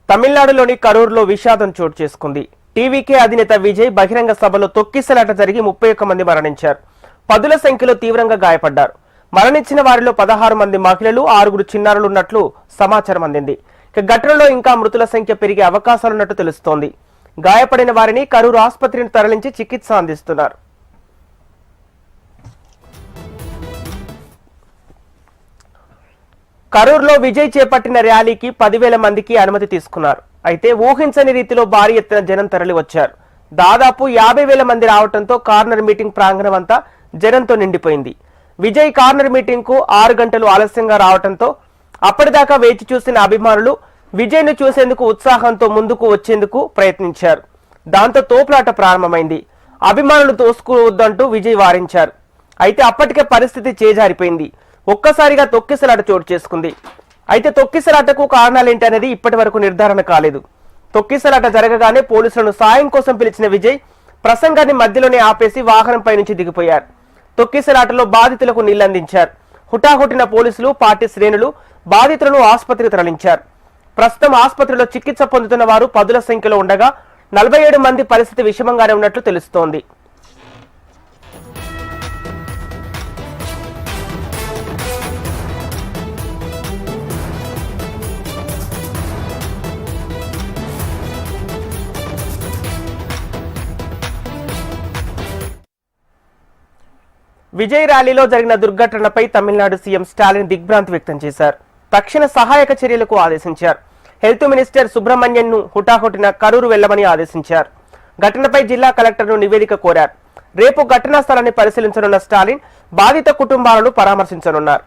తమిళనాడులోని కరూరులో విషాదం చోటు చేసుకుంది. టీవీకే అధినేత విజయ్ బహిరంగ సభలో తొక్కిసలాట జరిగి 31 మంది మరణించారు. పదుల సంఖ్యలో తీవ్రంగా గాయపడ్డారు. మరణించిన వారిలో 16 మంది మహిళలు, 6 చిన్నారులు ఉన్నట్లు సమాచారం అందింది. ఘటనలో ఇంకా మృతుల సంఖ్య పెరిగే అవకాశాలున్నట్టు తెలుస్తోంది. గాయపడిన వారిని కరూరు ఆసుపత్రిని తరలించి చికిత్స అందిస్తున్నారు. కరూరులో విజయ్ చేపట్టిన ర్యాలీకి 10,000 మందికి అనుమతి తీసుకున్నారు. అయితే ఊహించని రీతిలో భారీ ఎత్తున జనం తరలి వచ్చారు. దాదాపు 50,000 మంది రావడంతో కార్నర్ మీటింగ్ ప్రాంగణం అంతా జనంతో నిండిపోయింది. విజయ్ కార్నర్ మీటింగ్ కు 6 గంటలు ఆలస్యంగా రావడంతో అప్పటిదాకా వేచి చూసిన అభిమానులు విజయ్ ను చూసేందుకు ఉత్సాహంతో ముందుకు వచ్చేందుకు ప్రయత్నించారు. దాంతో తోపులాట ప్రారంభమైంది. అభిమానులు తోసుకోవద్దంటూ విజయ్ వారించారు. అయితే అప్పటికే పరిస్థితి చేజారిపోయింది. ఒక్కసారిగా తొక్కిసలాట చోటు చేసుకుంది. అయితే తొక్కిసలాటకు కారణాలేంటి అనేది ఇప్పటి వరకు నిర్ధారణ కాలేదు. తొక్కిసలాట జరగగానే పోలీసులను సాయం కోసం పిలిచిన విజయ్ ప్రసంగాన్ని మధ్యలోనే ఆపేసి వాహనంపై నుంచి దిగిపోయారు. తొక్కిసలాటలో బాధితులకు నీళ్లందించారు. హుటాహుటిన పోలీసులు, పార్టీ శ్రేణులు బాధితులను ఆసుపత్రికి తరలించారు. ప్రస్తుతం ఆసుపత్రిలో చికిత్స పొందుతున్న వారు 10ల సంఖ్యలో ఉండగా 47 మంది పరిస్థితి విషమంగానే ఉన్నట్లు తెలుస్తోంది. విజయ్ ర్యాలీలో జరిగిన దుర్ఘటనపై తమిళనాడు సీఎం స్టాలిన్ దిగ్భ్రాంతి వ్యక్తం చేశారు. తక్షణ సహాయక చర్యలకు ఆదేశించారు. హెల్త్ మినిస్టర్ సుబ్రహ్మణ్యన్ ను హుటాహుటిన కరూరు వెళ్లమని ఆదేశించారు. ఘటనపై జిల్లా కలెక్టర్ను నివేదిక కోరారు. రేపు ఘటనా స్థలాన్ని పరిశీలించనున్న స్టాలిన్ బాధిత కుటుంబాలను పరామర్శించనున్నారు.